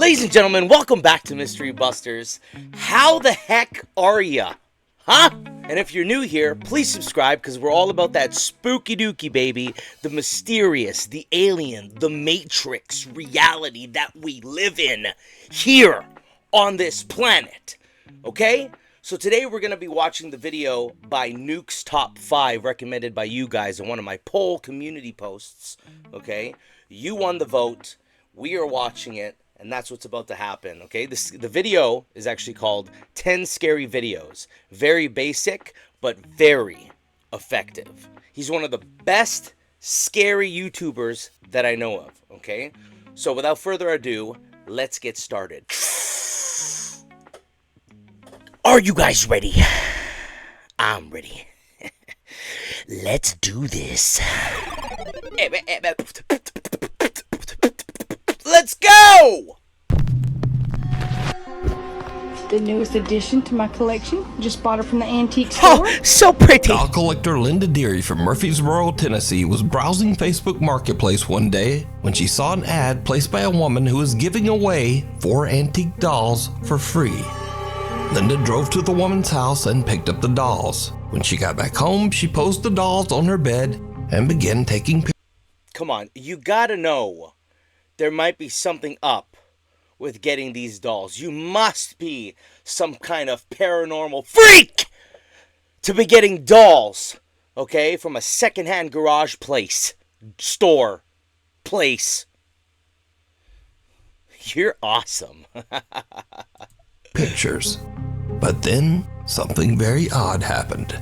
Ladies and gentlemen, welcome back to Mystery Busters. How the heck are ya? Huh? And if you're new here, please subscribe because we're all about that spooky dooky, baby. The mysterious, the alien, the matrix reality that we live in here on this planet. Okay? So today we're going to be watching the video by Nuke's Top 5 recommended by you guys on one of my poll community posts. Okay? You won the vote. We are watching it. And that's what's about to happen, okay? The video is actually called 10 Scary Videos. Very basic, but very effective. He's one of the best scary YouTubers that I know of, okay? So without further ado, let's get started. Are you guys ready? I'm ready. Let's do this. Let's go! The newest addition to my collection. Just bought it from the antique store. Oh, so pretty! Doll collector Linda Deary from Murfreesboro, Tennessee was browsing Facebook Marketplace one day when she saw an ad placed by a woman who was giving away 4 antique dolls for free. Linda drove to the woman's house and picked up the dolls. When she got back home, she posed the dolls on her bed and began taking pictures. Come on, you gotta know. There might be something up with getting these dolls. You must be some kind of paranormal freak to be getting dolls, okay, from a secondhand garage place, store, place. You're awesome. Pictures. But then something very odd happened.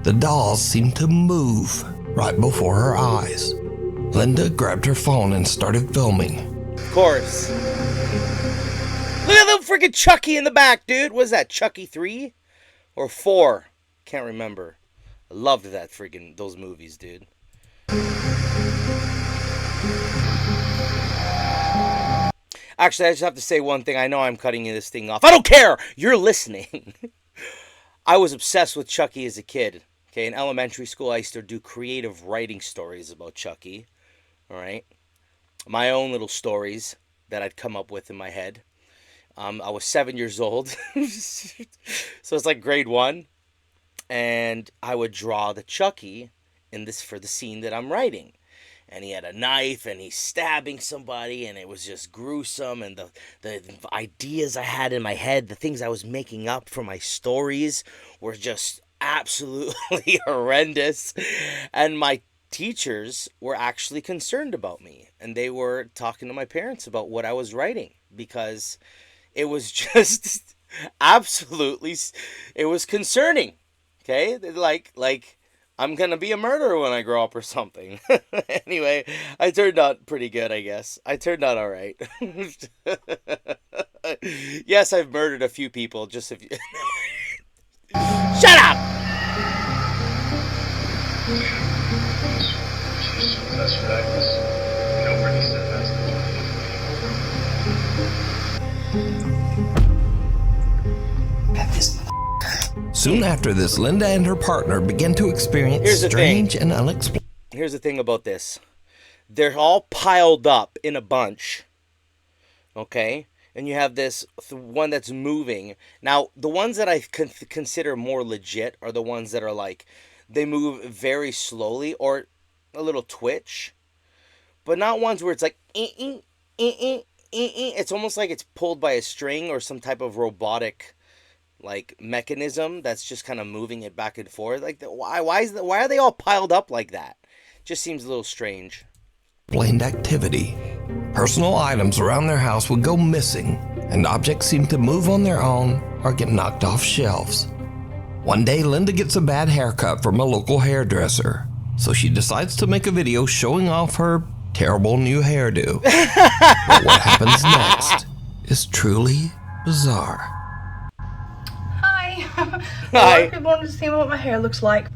The dolls seemed to move right before her eyes. Linda grabbed her phone and started filming. Of course. Look at the freaking Chucky in the back, dude. Was that Chucky 3 or 4? Can't remember. I loved that freaking those movies, dude. Actually, I just have to say one thing. I know I'm cutting this thing off. I don't care. You're listening. I was obsessed with Chucky as a kid. Okay, in elementary school, I used to do creative writing stories about Chucky. All right, my own little stories that I'd come up with in my head. I was 7 years old, so it's like grade 1, and I would draw the Chucky in this for the scene that I'm writing. And he had a knife, and he's stabbing somebody, and it was just gruesome. And the ideas I had in my head, the things I was making up for my stories, were just absolutely horrendous. And my teachers were actually concerned about me, and they were talking to my parents about what I was writing, because it was just absolutely, it was concerning. Okay, like I'm gonna be a murderer when I grow up or something. Anyway, I turned out pretty good, I guess. I turned out all right. Yes, I've murdered a few people. Just if you shut up. Soon after this, Linda and her partner began to experience strange and unexplained. Here's the thing about this. They're all piled up in a bunch. Okay? And you have this one that's moving. Now, the ones that I consider more legit are the ones that are like, they move very slowly or a little twitch. But not ones where it's like, it's almost like it's pulled by a string or some type of robotic like mechanism that's just kind of moving it back and forth. Like, why are they all piled up like that? Just seems a little strange. Blamed activity. Personal items around their house would go missing, and objects seem to move on their own or get knocked off shelves. One day, Linda gets a bad haircut from a local hairdresser, so she decides to make a video showing off her terrible new hairdo. But what happens next is truly bizarre. Hi. A lot Hi. of people wanted to see what my hair looks like.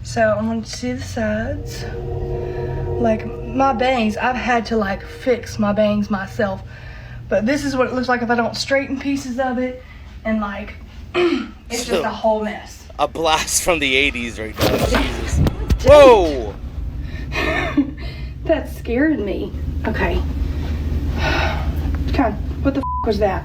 So I wanted to see the sides. Like my bangs, I've had to like fix my bangs myself. But this is what it looks like if I don't straighten pieces of it. And like, it's just a whole mess. A blast from the 80s right now. Jesus. Whoa! That scared me. Okay. God, what was that?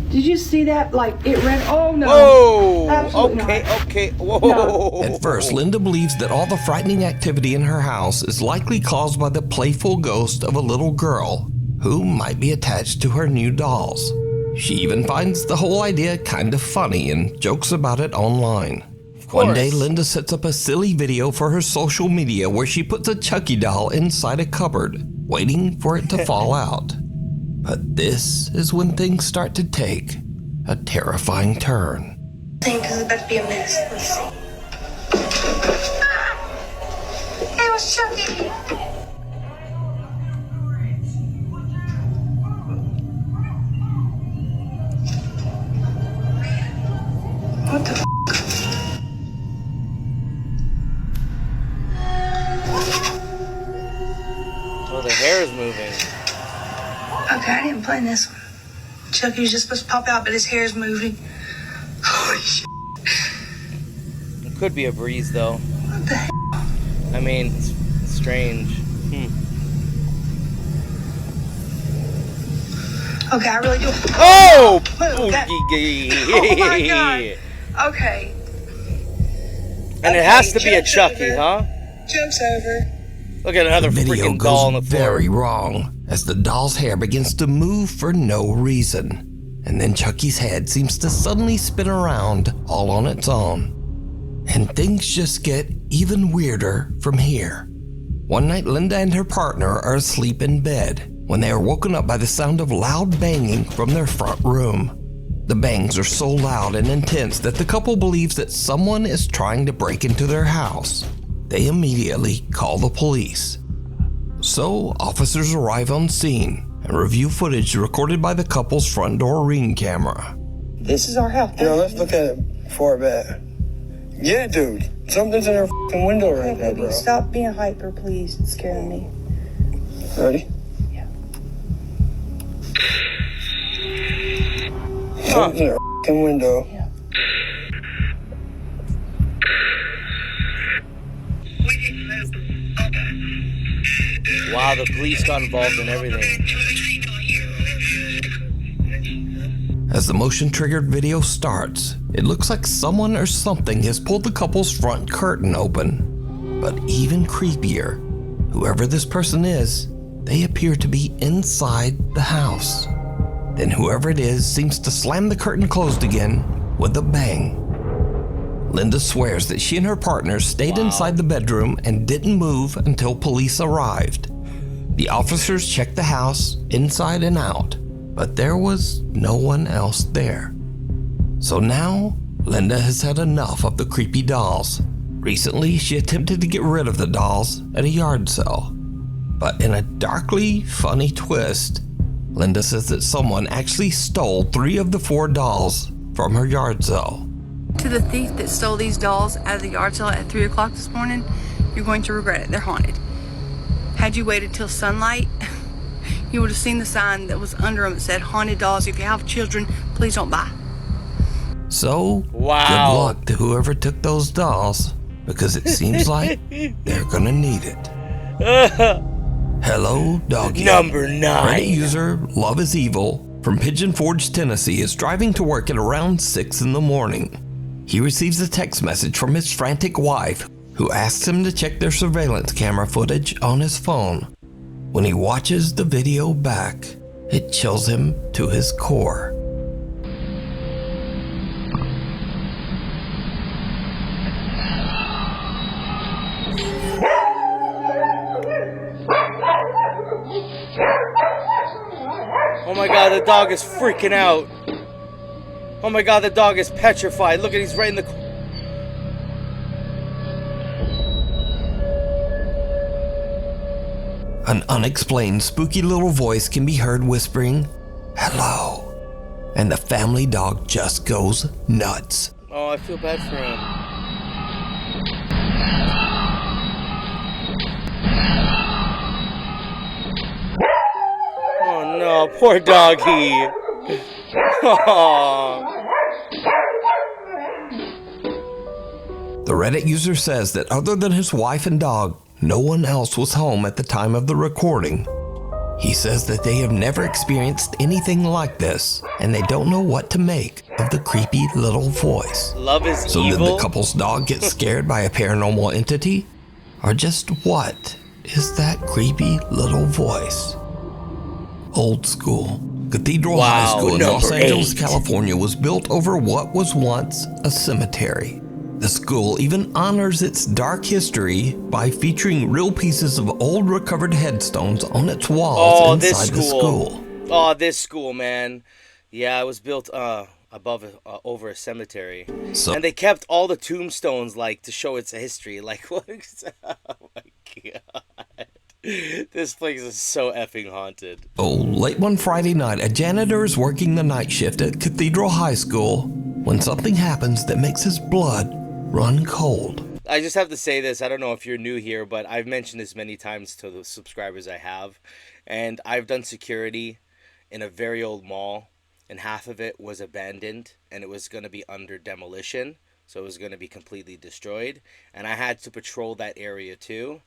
Did you see that? Like, it ran, oh no. Whoa! Absolutely Okay, not. okay. Whoa! No. At first, Linda believes that all the frightening activity in her house is likely caused by the playful ghost of a little girl who might be attached to her new dolls. She even finds the whole idea kind of funny and jokes about it online. One day, Linda sets up a silly video for her social media where she puts a Chucky doll inside a cupboard, waiting for it to fall out. But this is when things start to take a terrifying turn. Because it's about to be a mess. Let's see. It was Chucky. What the f? Oh, the hair is moving. Okay, I didn't plan this one. Chucky was just supposed to pop out, but his hair is moving. Holy shit. It could be a breeze, though. What the hell? I mean, it's strange. Okay, I really do. Oh! Oh my god. Okay. And it has to be a Chucky, huh? Joke's over. Look at another The video freaking doll on the goes floor. very wrong as the doll's hair begins to move for no reason. And then Chucky's head seems to suddenly spin around all on its own. And things just get even weirder from here. One night, Linda and her partner are asleep in bed when they are woken up by the sound of loud banging from their front room. The bangs are so loud and intense that the couple believes that someone is trying to break into their house. They immediately call the police. So, officers arrive on scene and review footage recorded by the couple's front door Ring camera. This is our house. You know, let's look at it before bed. Yeah, dude. Something's in her f***ing window right now, bro. Stop being hyper, please. It's scaring me. Ready? Yeah. Something's in her f***ing window. Yeah. Wow, the police got involved in everything. As the motion-triggered video starts, it looks like someone or something has pulled the couple's front curtain open. But even creepier, whoever this person is, they appear to be inside the house. Then whoever it is seems to slam the curtain closed again with a bang. Linda swears that she and her partners stayed inside the bedroom and didn't move until police arrived. The officers checked the house inside and out, but there was no one else there. So now, Linda has had enough of the creepy dolls. Recently, she attempted to get rid of the dolls at a yard sale. But in a darkly funny twist, Linda says that someone actually stole 3 of the 4 dolls from her yard sale. To the thief that stole these dolls out of the yard sale at 3 o'clock this morning, you're going to regret it. They're haunted. Had you waited till sunlight, you would have seen the sign that was under them that said, "Haunted dolls. If you have children, please don't buy." So, Wow. good luck to whoever took those dolls, because it seems like they're gonna need it. Hello, Doggy. Number 9. Reddit user Love is Evil from Pigeon Forge, Tennessee is driving to work at around 6 in the morning. He receives a text message from his frantic wife, who asks him to check their surveillance camera footage on his phone. When he watches the video back, it chills him to his core. Oh my god, the dog is freaking out. Oh my god, the dog is petrified. Look at, he's right in the... An unexplained spooky little voice can be heard whispering, "Hello," and the family dog just goes nuts. Oh, I feel bad for him. Oh no, poor doggy. Oh. The Reddit user says that other than his wife and dog, no one else was home at the time of the recording. He says that they have never experienced anything like this, and they don't know what to make of the creepy little voice. Love is So evil. did the couple's dog get scared by a paranormal entity? Or just what is that creepy little voice? Old School. Cathedral Wow, High School in Los number Angeles, 8. California was built over what was once a cemetery. The school even honors its dark history by featuring real pieces of old recovered headstones on its walls inside the school. Oh, this school, man. Yeah, it was built over a cemetery. So, And they kept all the tombstones, like, to show its history. Like, what? Oh, my God. This place is so effing haunted. late one Friday night, a janitor is working the night shift at Cathedral High School when something happens that makes his blood run cold. I just have to say this. I don't know if you're new here, but I've mentioned this many times to the subscribers I have. And I've done security in a very old mall, and half of it was abandoned, and it was going to be under demolition. So it was going to be completely destroyed. And I had to patrol that area too.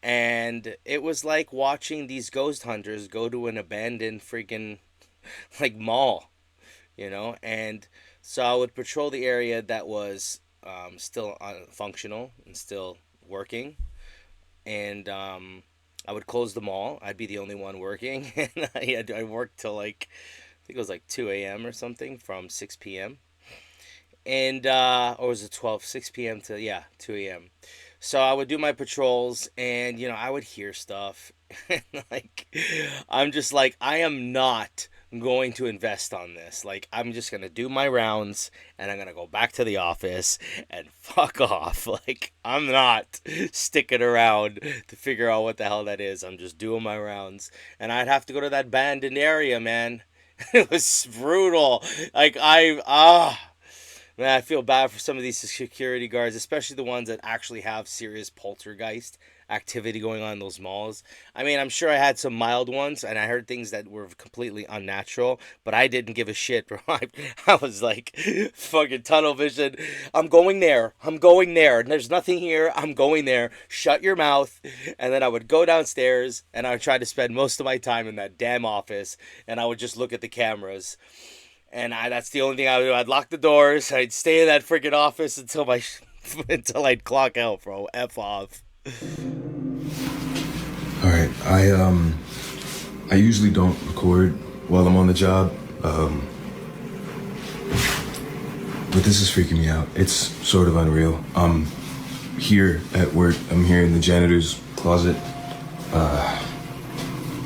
And it was like watching these ghost hunters go to an abandoned freaking like mall, you know. And so I would patrol the area that was still functional and still working. And I would close the mall. I'd be the only one working. And I worked till like, I think it was like 2 a.m. or something from 6 p.m. And, or was it 6 p.m. to, 2 a.m. So I would do my patrols, and, you know, I would hear stuff. And, like, I'm just like, I am not going to invest on this. Like, I'm just going to do my rounds, and I'm going to go back to the office and fuck off. Like, I'm not sticking around to figure out what the hell that is. I'm just doing my rounds. And I'd have to go to that abandoned area, man. It was brutal. Like, man, I feel bad for some of these security guards, especially the ones that actually have serious poltergeist activity going on in those malls. I mean, I'm sure I had some mild ones, and I heard things that were completely unnatural, but I didn't give a shit, bro. I was like, fucking tunnel vision. I'm going there. And there's nothing here. I'm going there. Shut your mouth. And then I would go downstairs, and I would try to spend most of my time in that damn office, and I would just look at the cameras. And that's the only thing I would do. I'd lock the doors. I'd stay in that freaking office until I'd clock out, bro. F off. All right, I usually don't record while I'm on the job, but this is freaking me out. It's sort of unreal. I'm here at work. I'm here in the janitor's closet.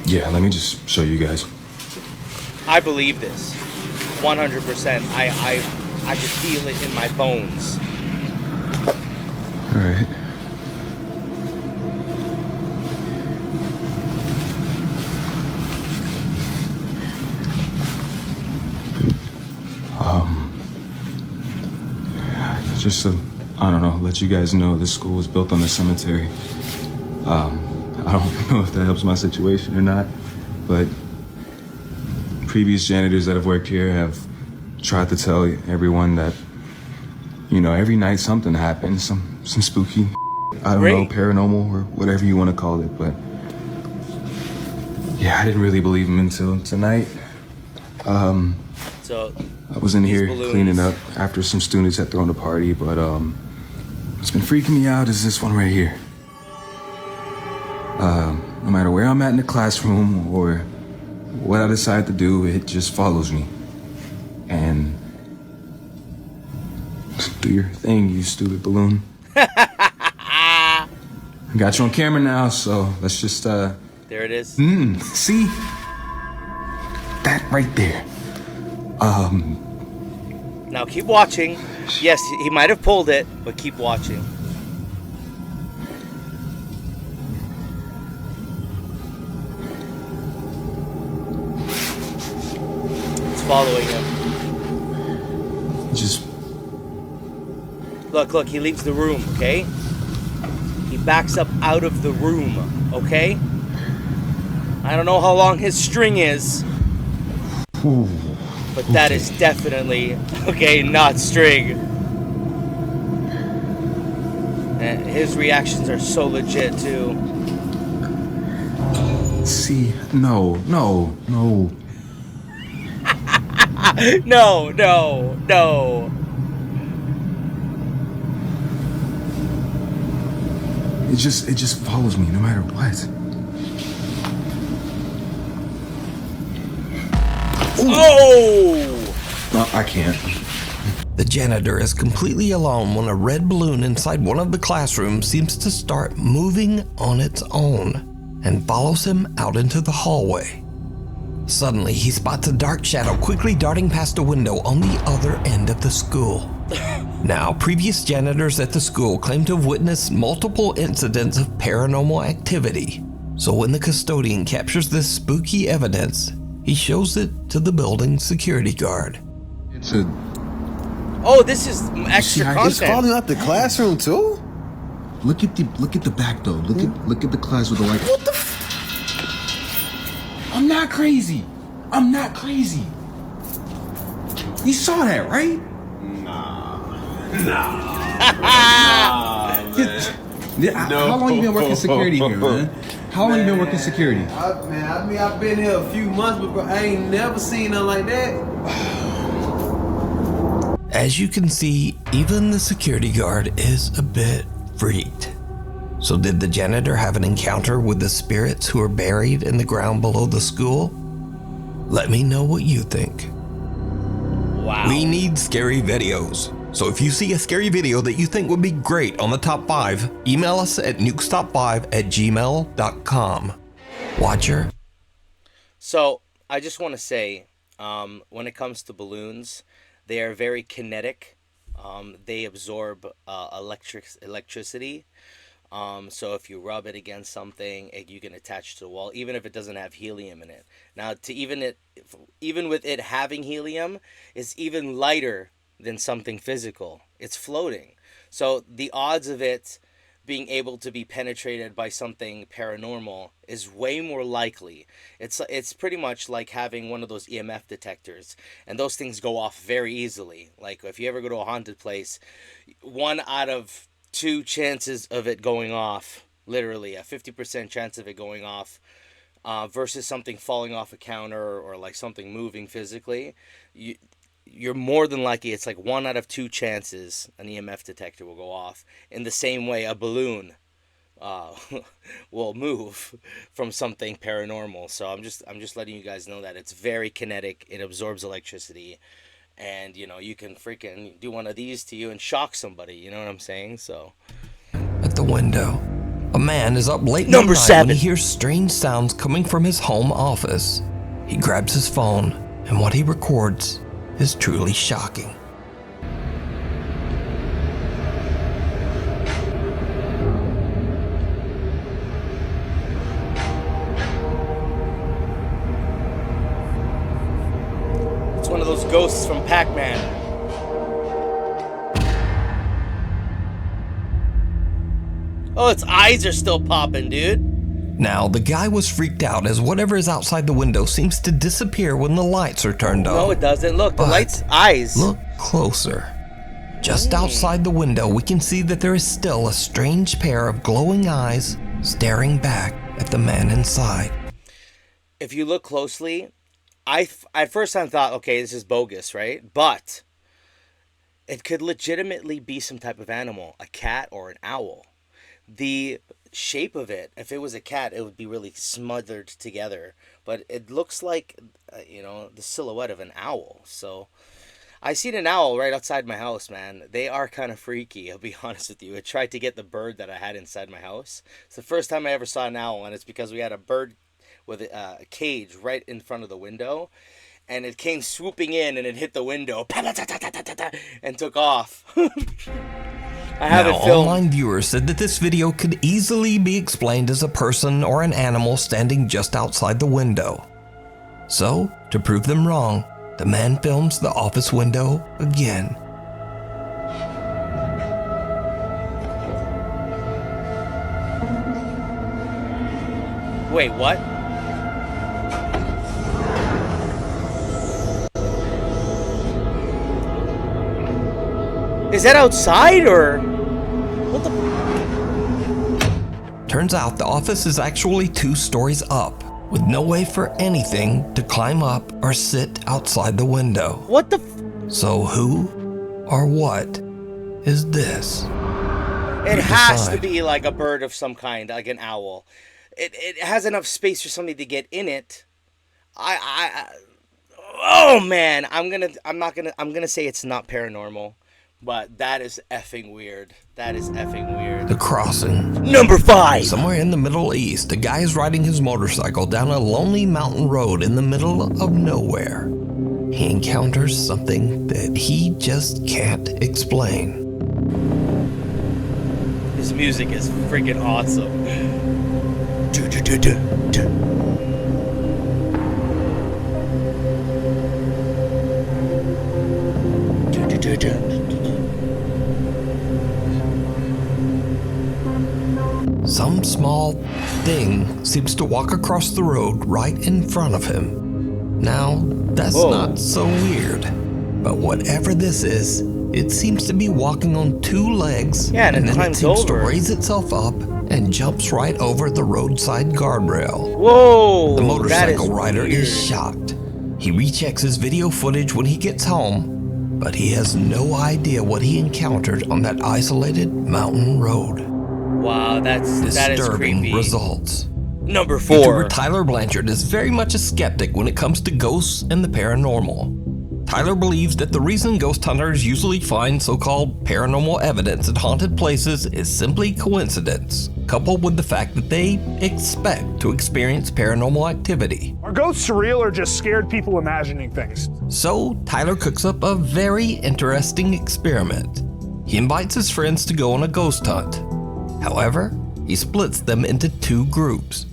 Yeah, let me just show you guys. I believe this. 100%. I could feel it in my bones. All right. Just to, I don't know, let you guys know this school was built on a cemetery. I don't know if that helps my situation or not, but previous janitors that have worked here have tried to tell everyone that, you know, every night something happens, some spooky, I don't know, paranormal or whatever you want to call it, but yeah, I didn't really believe them until tonight. So I was in here balloons. cleaning up after some students had thrown a party, but what's been freaking me out is this one right here. No matter where I'm at in the classroom or what I decide to do, it just follows me. And do your thing, you stupid balloon. I got you on camera now, so let's just there it is. see? That right there. Now keep watching. Yes, he might have pulled it, but keep watching. It's following him. Just Look, he leaves the room, okay? He backs up out of the room, okay? I don't know how long his string is. ooh, But that is definitely, okay, not string. And his reactions are so legit, too. See, no. No. It just follows me no matter what. Oh! No, I can't. The janitor is completely alone when a red balloon inside one of the classrooms seems to start moving on its own and follows him out into the hallway. Suddenly, he spots a dark shadow quickly darting past a window on the other end of the school. Now, previous janitors at the school claim to have witnessed multiple incidents of paranormal activity. So when the custodian captures this spooky evidence, he shows it to the building's security guard. It's a... Oh, this is extra It's content. falling out the classroom too? Look at the back though. Look at the class with the light. What the I'm not crazy. You saw that, right? How long you been working security here, man? How long you been working security? I've been here a few months, but bro, I ain't never seen nothing like that. As you can see, even the security guard is a bit freaked. So did the janitor have an encounter with the spirits who are buried in the ground below the school? Let me know what you think. Wow. We need scary videos. So if you see a scary video that you think would be great on the top 5, email us at nukestop5@gmail.com. Watcher? So, I just want to say, when it comes to balloons, they are very kinetic. They absorb electricity. So if you rub it against something, you can attach to the wall, even if it doesn't have helium in it. Now, even with it having helium, it's even lighter than something physical. It's floating. So the odds of it being able to be penetrated by something paranormal is way more likely. It's pretty much like having one of those EMF detectors, and those things go off very easily. Like if you ever go to a haunted place, 1 out of 2 chances of it going off, literally a 50% chance of it going off, versus something falling off a counter or like something moving physically. You're more than likely, it's like 1 out of 2 chances an EMF detector will go off. In the same way, a balloon will move from something paranormal. So I'm just letting you guys know that it's very kinetic. It absorbs electricity, and you can freaking do one of these to you and shock somebody. You know what I'm saying? So At the window, a man is up late Number one night 7. when he hears strange sounds coming from his home office. He grabs his phone, and what he records is truly shocking. it's one of those ghosts from Pac-Man. Oh, its eyes are still popping, dude. Now, the guy was freaked out as whatever is outside the window seems to disappear when the lights are turned on. No, it doesn't. Look, the But light's eyes. Look closer. Just outside the window, we can see that there is still a strange pair of glowing eyes staring back at the man inside. If you look closely, I first time thought, okay, this is bogus, right? But it could legitimately be some type of animal, a cat or an owl. The shape of it, if it was a cat, it would be really smothered together. But it looks like, the silhouette of an owl. So I seen an owl right outside my house, man. They are kind of freaky, I'll be honest with you. I tried to get the bird that I had inside my house. It's the first time I ever saw an owl, and it's because we had a bird with a cage right in front of the window. And it came swooping in, and it hit the window and took off. I have Now, it filmed. online viewers said that this video could easily be explained as a person or an animal standing just outside the window. So, to prove them wrong, the man films the office window again. Wait, what? Is that outside or what the? Turns out the office is actually 2 stories up, with no way for anything to climb up or sit outside the window. What the So who or what is this? It You has to decide. be like a bird of some kind, like an owl. It has enough space for somebody to get in it. Oh man, I'm gonna say it's not paranormal, but that is effing weird. That is effing weird. The Crossing. Number 5. Somewhere in the Middle East, a guy is riding his motorcycle down a lonely mountain road in the middle of nowhere. He encounters something that he just can't explain. His music is freaking awesome. Some small thing seems to walk across the road right in front of him. Now, that's Whoa. not so weird, but whatever this is, it seems to be walking on 2 legs, Yeah, and it then it climbs seems over. to raise itself up and jumps right over the roadside guardrail. Whoa! The motorcycle that is rider weird. is shocked. He rechecks his video footage when he gets home, but he has no idea what he encountered on that isolated mountain road. Wow, that is Disturbing creepy. results. Number 4. YouTuber Tyler Blanchard is very much a skeptic when it comes to ghosts and the paranormal. Tyler believes that the reason ghost hunters usually find so-called paranormal evidence at haunted places is simply coincidence, coupled with the fact that they expect to experience paranormal activity. Are ghosts real or just scared people imagining things? So, Tyler cooks up a very interesting experiment. He invites his friends to go on a ghost hunt. However, he splits them into 2 groups.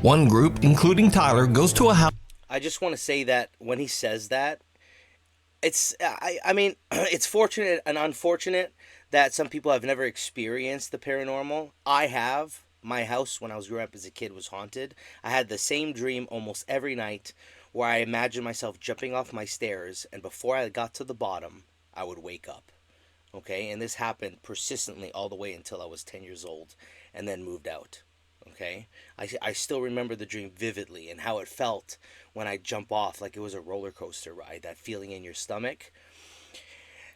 One group, including Tyler, goes to a house. I just want to say that when he says that, I mean, it's fortunate and unfortunate that some people have never experienced the paranormal. I have. My house, when I was growing up as a kid, was haunted. I had the same dream almost every night where I imagined myself jumping off my stairs, and before I got to the bottom, I would wake up. Okay? And this happened persistently all the way until I was 10 years old, and then moved out. Okay? I still remember the dream vividly and how it felt when I jump off like it was a roller coaster ride, that feeling in your stomach.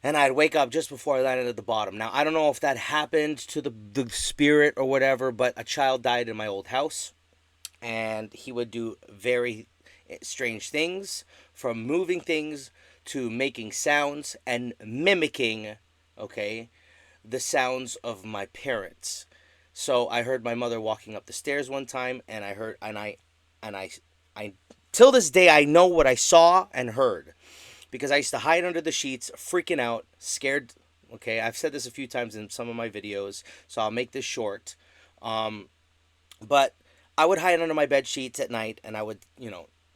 And I'd wake up just before I landed at the bottom. Now, I don't know if that happened to the spirit or whatever, but a child died in my old house. And he would do very strange things, from moving things to making sounds and mimicking, okay, the sounds of my parents. So I heard my mother walking up the stairs one time, and I till this day, I know what I saw and heard, because I used to hide under the sheets, freaking out, scared. Okay, I've said this a few times in some of my videos, so I'll make this short. But I would hide under my bed sheets at night, and I would,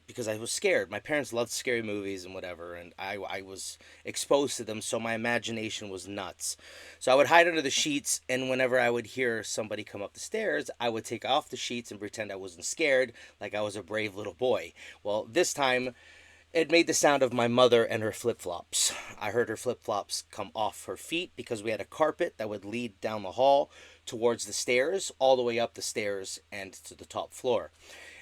because I was scared. My parents loved scary movies and whatever, and I was exposed to them, so my imagination was nuts. So I would hide under the sheets, and whenever I would hear somebody come up the stairs, I would take off the sheets and pretend I wasn't scared, like I was a brave little boy. Well, this time, it made the sound of my mother and her flip-flops. I heard her flip-flops come off her feet because we had a carpet that would lead down the hall towards the stairs, all the way up the stairs and to the top floor.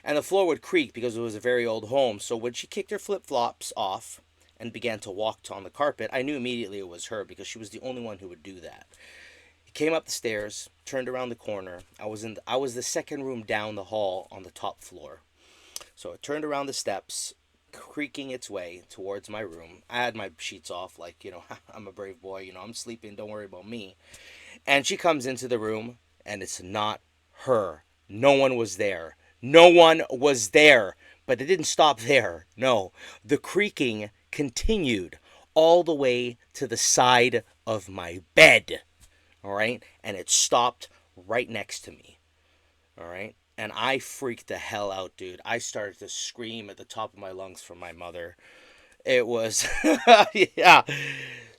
And the floor would creak because it was a very old home. So when she kicked her flip-flops off and began to walk on the carpet, I knew immediately it was her, because she was the only one who would do that. He came up the stairs, turned around the corner. I was the second room down the hall on the top floor. So it turned around the steps, creaking its way towards my room. I had my sheets off, like, I'm a brave boy, I'm sleeping, don't worry about me. And she comes into the room, and it's not her. No one was there. No one was there. But it didn't stop there. No. The creaking continued all the way to the side of my bed. All right? And it stopped right next to me. All right? And I freaked the hell out, dude. I started to scream at the top of my lungs for my mother. It was, yeah.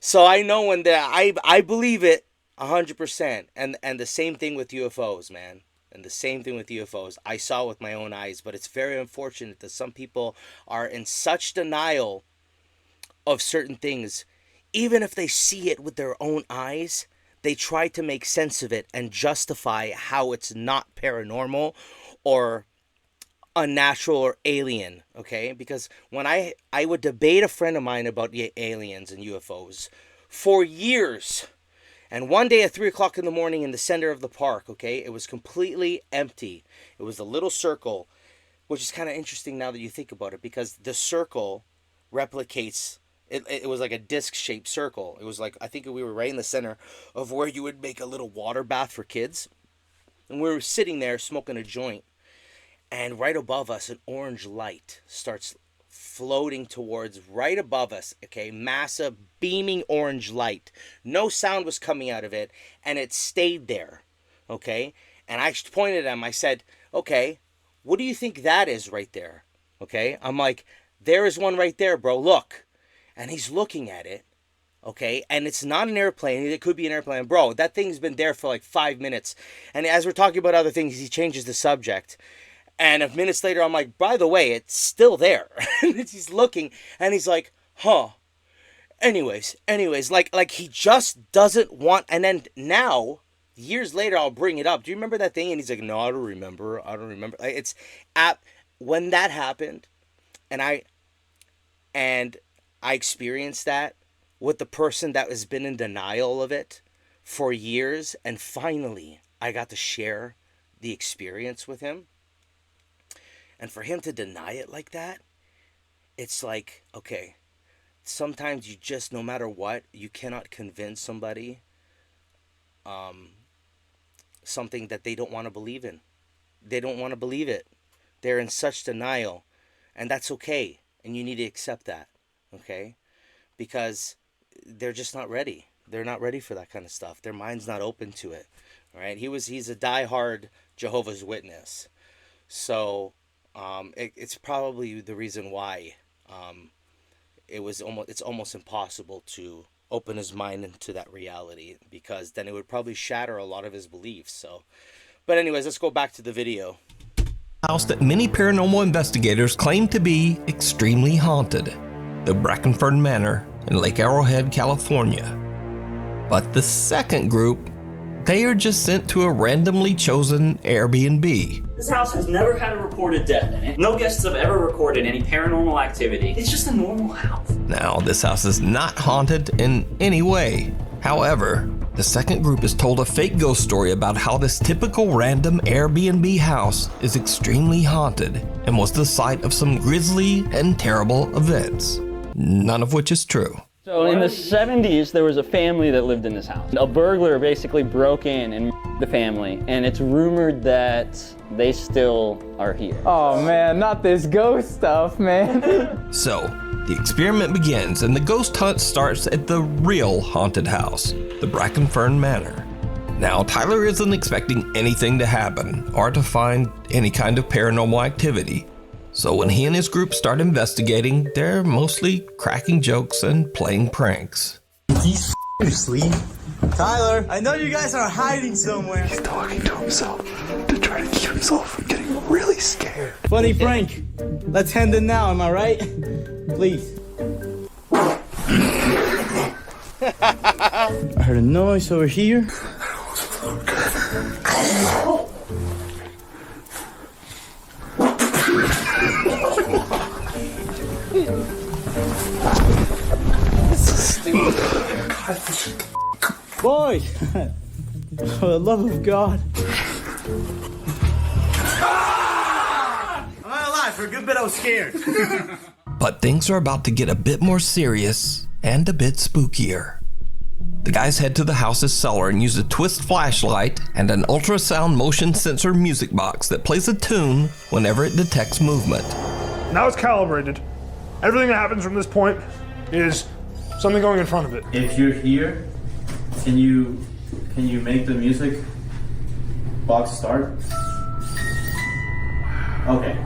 So I know when I believe it 100%. And the same thing with UFOs, man. And the same thing with UFOs. I saw with my own eyes, but it's very unfortunate that some people are in such denial of certain things. Even if they see it with their own eyes, they try to make sense of it and justify how it's not paranormal or unnatural or alien, okay? Because when I would debate a friend of mine about aliens and UFOs for years. And one day at 3 o'clock in the morning in the center of the park, okay, it was completely empty. It was a little circle, which is kind of interesting now that you think about it, because the circle replicates, it was like a disc-shaped circle. It was like, I think we were right in the center of where you would make a little water bath for kids. And we were sitting there smoking a joint. And right above us, an orange light starts floating towards right above us, okay? Massive, beaming orange light. No sound was coming out of it, and it stayed there, okay? And I pointed at him. I said, okay, what do you think that is right there, okay? I'm like, there is one right there, bro. Look. And he's looking at it, okay? And it's not an airplane. It could be an airplane. Bro, that thing's been there for like 5 minutes. And as we're talking about other things, he changes the subject. And a minutes later, I'm like, by the way, it's still there. He's looking, and he's like, huh. Anyways, like he just doesn't want, and then now, years later, I'll bring it up. Do you remember that thing? And he's like, no, I don't remember. Like, it's when that happened, and I experienced that with the person that has been in denial of it for years, and finally, I got to share the experience with him. And for him to deny it like that, it's like, okay, sometimes you just, no matter what, you cannot convince somebody something that they don't want to believe in. They don't want to believe it. They're in such denial, and that's okay. And you need to accept that, okay? Because they're just not ready. They're not ready for that kind of stuff. Their mind's not open to it, all right? He's a diehard Jehovah's Witness. So it's probably the reason why it's almost impossible to open his mind into that reality, because then it would probably shatter a lot of his beliefs. So, but anyways, let's go back to the video. House that many paranormal investigators claim to be extremely haunted, the Brackenford Manor in Lake Arrowhead, California. But the second group, they are just sent to a randomly chosen Airbnb. This house has never had a reported death in it. No guests have ever recorded any paranormal activity. It's just a normal house. Now, this house is not haunted in any way. However, the second group is told a fake ghost story about how this typical random Airbnb house is extremely haunted and was the site of some grisly and terrible events, none of which is true. So in the 70s, there was a family that lived in this house. A burglar basically broke in and the family, and it's rumored that they still are here. Oh man, not this ghost stuff, man. So, the experiment begins, and the ghost hunt starts at the real haunted house, the Brackenfern Manor. Now, Tyler isn't expecting anything to happen or to find any kind of paranormal activity. So when he and his group start investigating, they're mostly cracking jokes and playing pranks. He's asleep. Tyler, I know you guys are hiding somewhere. He's talking to himself to try to keep himself from getting really scared. Funny prank. Let's end it now, am I right? Please. I heard a noise over here. Boy, for the love of God. I'm not alive. For a good bit, I was scared. But things are about to get a bit more serious and a bit spookier. The guys head to the house's cellar and use a twist flashlight and an ultrasound motion sensor music box that plays a tune whenever it detects movement. Now it's calibrated. Everything that happens from this point is something going in front of it. If you're here, can you make the music box start? Okay,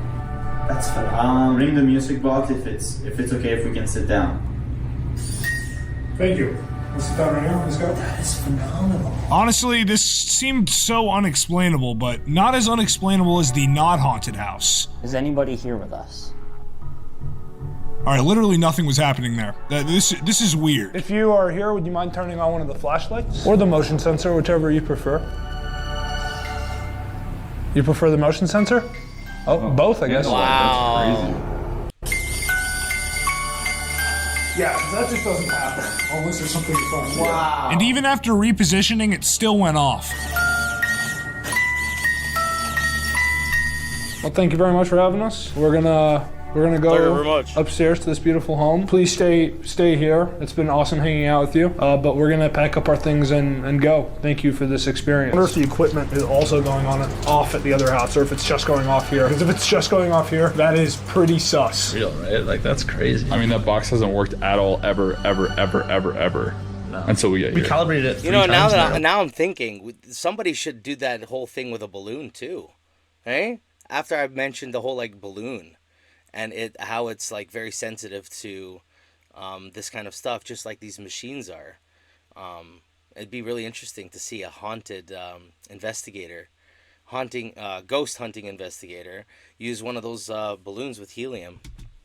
that's fine. Ring the music box if it's okay if we can sit down. Thank you. Let's sit down right now. Let's go. That is phenomenal. Honestly, this seemed so unexplainable, but not as unexplainable as the not haunted house. Is anybody here with us? All right, literally nothing was happening there. This is weird. If you are here, would you mind turning on one of the flashlights? Or the motion sensor, whichever you prefer. You prefer the motion sensor? Oh, both, I guess. Wow. Yeah, that just doesn't happen unless there's something fun. Wow. And even after repositioning, it still went off. Well, thank you very much for having us. We're gonna go upstairs to this beautiful home. Please stay here. It's been awesome hanging out with you. But we're gonna pack up our things and go. Thank you for this experience. I wonder if the equipment is also going on off at the other house, or if it's just going off here. Because if it's just going off here, that is pretty sus. Real, right? Like, that's crazy. I mean, that box hasn't worked at all, ever. No. Until we get here. We calibrated it 3 You know, times now I'm thinking somebody should do that whole thing with a balloon too, hey? After I've mentioned the whole like balloon, and how it's like very sensitive to this kind of stuff, just like these machines are. It'd be really interesting to see a haunted ghost hunting investigator use one of those balloons with helium.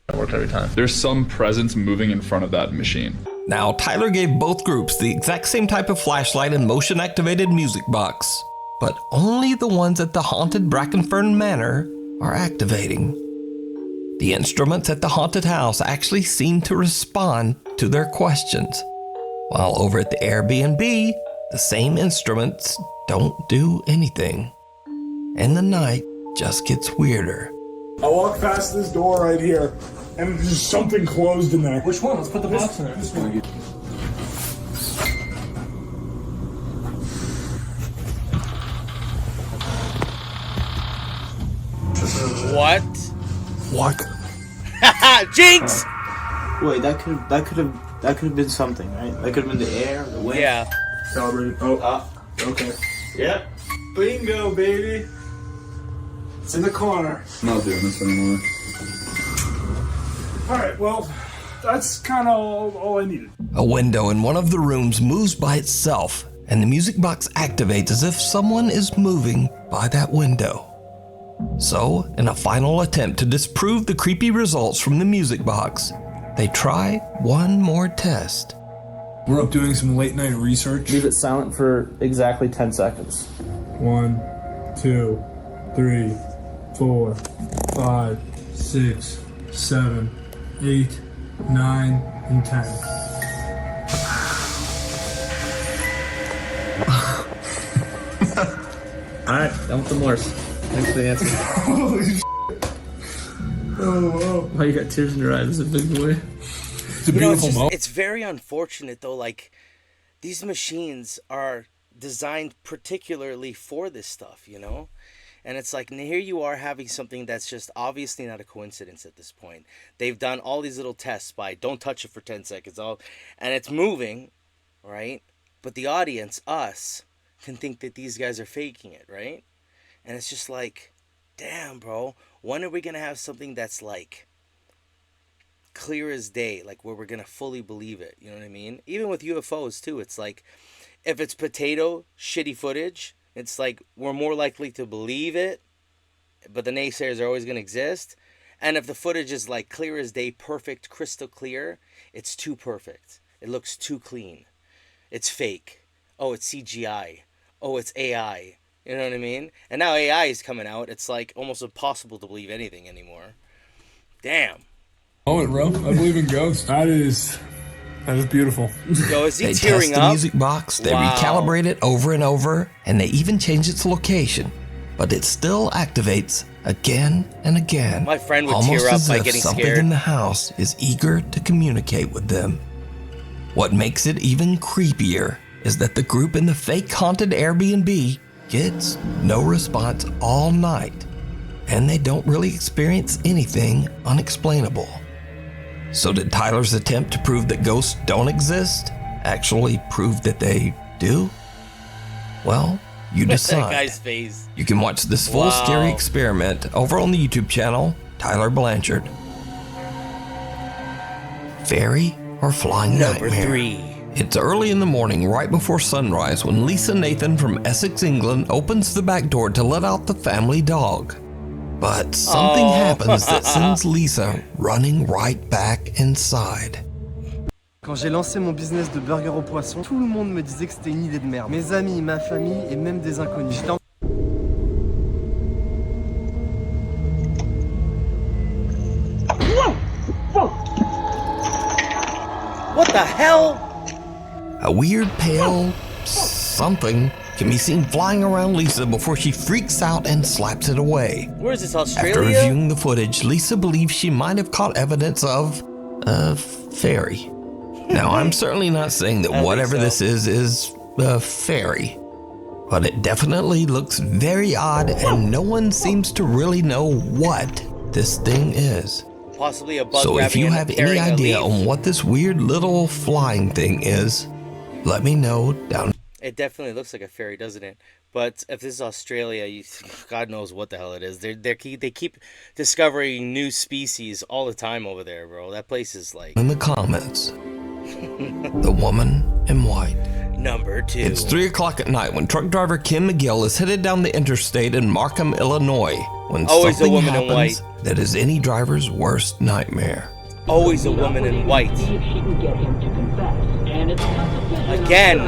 It worked every time. There's some presence moving in front of that machine. Now, Tyler gave both groups the exact same type of flashlight and motion-activated music box, but only the ones at the haunted Brackenfern Manor are activating. The instruments at the haunted house actually seem to respond to their questions, while over at the Airbnb, the same instruments don't do anything. And the night just gets weirder. I walk past this door right here, and there's something closed in there. Which one? Let's put the box in there. This one. What? What? Jinx! Wait, that could have been something, right? That could have been the air, the wind. Yeah. Calibrated. Okay. Yep. Bingo, baby. It's in the corner. I'm not doing this anymore. All right, well, that's kind of all I needed. A window in one of the rooms moves by itself, and the music box activates as if someone is moving by that window. So, in a final attempt to disprove the creepy results from the music box, they try one more test. We're up doing some late night research. Leave it silent for exactly 10 seconds. 1, 2, 3, 4, 5, 6, 7, 8, 9, and 10. Alright, done with the Morse. Thanks for the answer. Holy shit. Oh, wow. Why you got tears in your eyes? It's a big boy. It's a beautiful moment. It's very unfortunate though, like these machines are designed particularly for this stuff, you know? And it's like, and here you are having something that's just obviously not a coincidence at this point. They've done all these little tests by don't touch it for 10 seconds, and it's moving, right? But the audience, us, can think that these guys are faking it, right? And it's just like, damn, bro, when are we going to have something that's like clear as day, like where we're going to fully believe it, you know what I mean? Even with UFOs too, it's like, if it's shitty footage, it's like we're more likely to believe it, but the naysayers are always going to exist. And if the footage is like clear as day, perfect, crystal clear, it's too perfect. It looks too clean. It's fake. Oh, it's CGI. Oh, it's AI. You know what I mean? And now AI is coming out. It's like almost impossible to believe anything anymore. Damn. Oh, bro. I believe in ghosts. That is beautiful. Yo, is he They tearing test the up? music box, they Wow. recalibrate it over and over, and they even change its location. But it still activates again and again. My friend would almost tear up as by if getting something scared. in the house is eager to communicate with them. What makes it even creepier is that the group in the fake haunted Airbnb gets no response all night, and they don't really experience anything unexplainable. So did Tyler's attempt to prove that ghosts don't exist actually prove that they do? Well, you That decide. guy's face. You can watch this full Wow. scary experiment over on the YouTube channel, Tyler Blanchard. Fairy or Flying Number Nightmare? 3. It's early in the morning, right before sunrise, when Lisa Nathan from Essex, England, opens the back door to let out the family dog. But something happens that sends Lisa running right back inside. Quand j'ai lancé mon business de burger au poisson, tout le monde me disait que c'était une idée de merde. Mes amis, ma famille et même des inconnus. What the hell? A weird pale something can be seen flying around Lisa before she freaks out and slaps it away. Where is this, Australia? After reviewing the footage, Lisa believes she might have caught evidence of a fairy. Now, I'm certainly not saying that whatever this is a fairy, but it definitely looks very odd and no one seems to really know what this thing is. Possibly a bug. So if you have any idea on what this weird little flying thing is, let me know down. It definitely looks like a fairy, doesn't it? But if this is Australia, God knows what the hell it is. They keep discovering new species all the time over there, bro. That place is like... In the comments, the woman in white. Number 2. It's 3 o'clock at night when truck driver Kim McGill is headed down the interstate in Markham, Illinois, when always something a woman in happens white. that is any driver's worst nightmare. Always a woman in white. Again.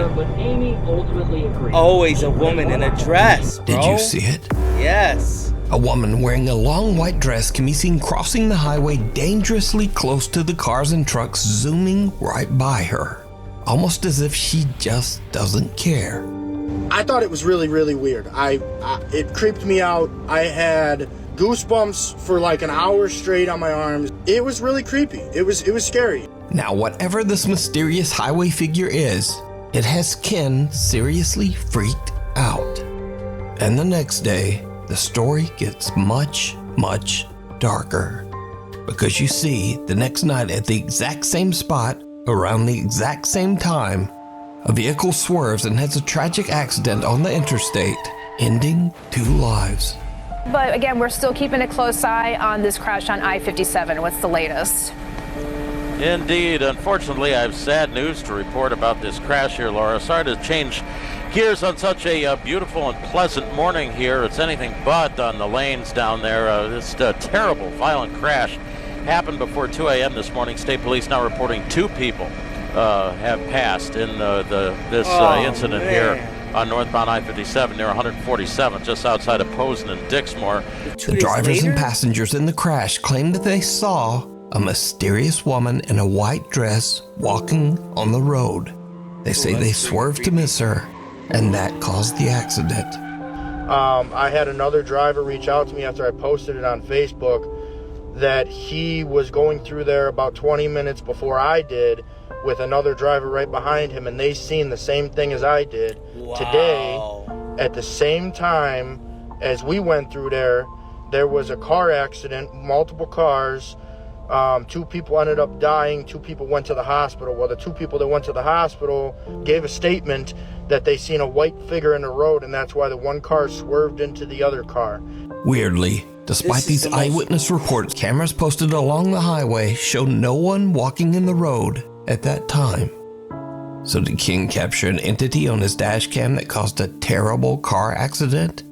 Always a woman in a dress, bro. Did you see it? Yes. A woman wearing a long white dress can be seen crossing the highway dangerously close to the cars and trucks zooming right by her, almost as if she just doesn't care. I thought it was really, really weird. It creeped me out. I had goosebumps for like an hour straight on my arms. It was really creepy. It was scary. Now, whatever this mysterious highway figure is, it has Ken seriously freaked out. And the next day, the story gets much, much darker. Because you see, the next night at the exact same spot, around the exact same time, a vehicle swerves and has a tragic accident on the interstate, ending 2 lives. But again, we're still keeping a close eye on this crash on I-57. What's the latest? Indeed. Unfortunately, I have sad news to report about this crash here, Laura. Sorry to change gears on such a beautiful and pleasant morning here. It's anything but on the lanes down there. This terrible, violent crash happened before 2 a.m. this morning. State police now reporting 2 people have passed in this incident here on northbound I-57 near 147, just outside of Posen and Dixmoor. The drivers and passengers in the crash claimed that they saw a mysterious woman in a white dress walking on the road. They say they swerved to miss her, and that caused the accident. I had another driver reach out to me after I posted it on Facebook that he was going through there about 20 minutes before I did with another driver right behind him, and they seen the same thing as I did. Wow. Today, at the same time as we went through there, there was a car accident, multiple cars. 2 people ended up dying, 2 people went to the hospital. Well, the 2 people that went to the hospital gave a statement that they seen a white figure in the road, and that's why the one car swerved into the other car. Weirdly, despite these eyewitness reports, cameras posted along the highway show no one walking in the road at that time. So did King capture an entity on his dash cam that caused a terrible car accident?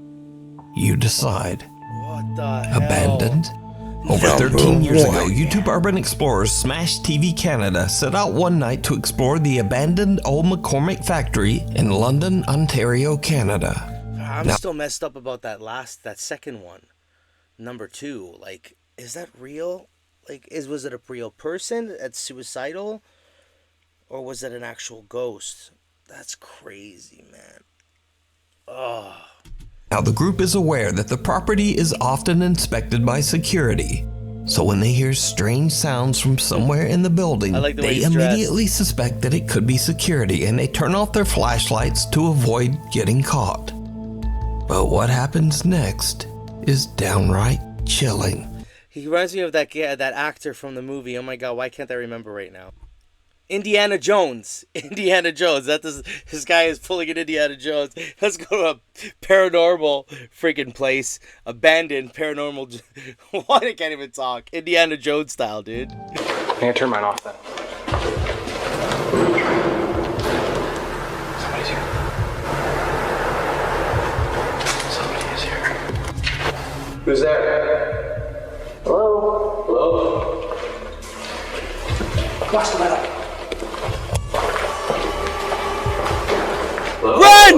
You decide. What the hell? Abandoned? Over 13 years ago, YouTube urban explorers Smash TV Canada set out one night to explore the abandoned old McCormick factory in London, Ontario, Canada. I'm still messed up about that second one. Number 2. Like, is that real? Like, was it a real person that's suicidal? Or was it an actual ghost? That's crazy, man. Oh. Now, the group is aware that the property is often inspected by security, so when they hear strange sounds from somewhere in the building, they immediately suspect that it could be security, and they turn off their flashlights to avoid getting caught. But what happens next is downright chilling. He reminds me of that actor from the movie. Oh my god, why can't I remember right now? Indiana Jones. Indiana Jones. This guy is pulling an Indiana Jones. Let's go to a paranormal freaking place. Abandoned paranormal. What? I can't even talk. Indiana Jones style, dude. I'm gonna turn mine off then. Somebody's here. Somebody is here. Who's there? Hello? Hello? Watch the metal. Run!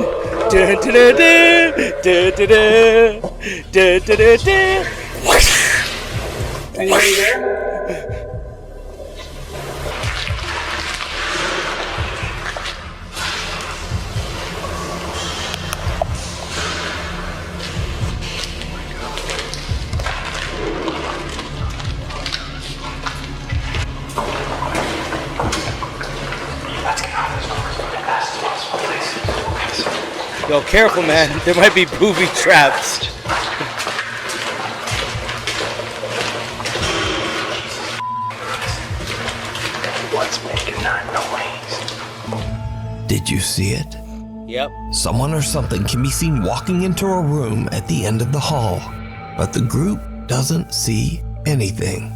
Anybody there? Yo, careful, man. There might be booby traps. What's making that noise? Did you see it? Yep. Someone or something can be seen walking into a room at the end of the hall, but the group doesn't see anything.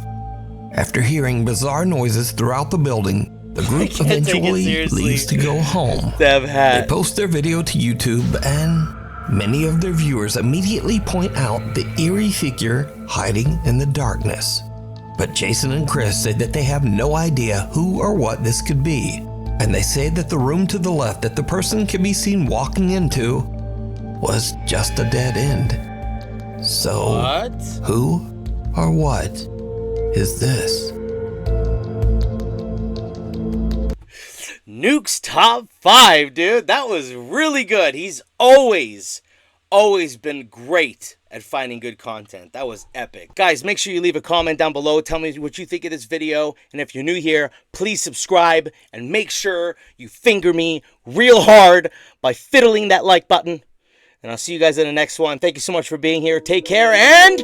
After hearing bizarre noises throughout the building, the group eventually leaves to go home. They post their video to YouTube, and many of their viewers immediately point out the eerie figure hiding in the darkness. But Jason and Chris say that they have no idea who or what this could be, and they say that the room to the left that the person can be seen walking into was just a dead end. So, who or what is this? Nuke's top 5, dude. That was really good. He's always been great at finding good content. That was epic. Guys, make sure you leave a comment down below. Tell me what you think of this video. And if you're new here, please subscribe and make sure you finger me real hard by fiddling that like button. And I'll see you guys in the next one. Thank you so much for being here. Take care and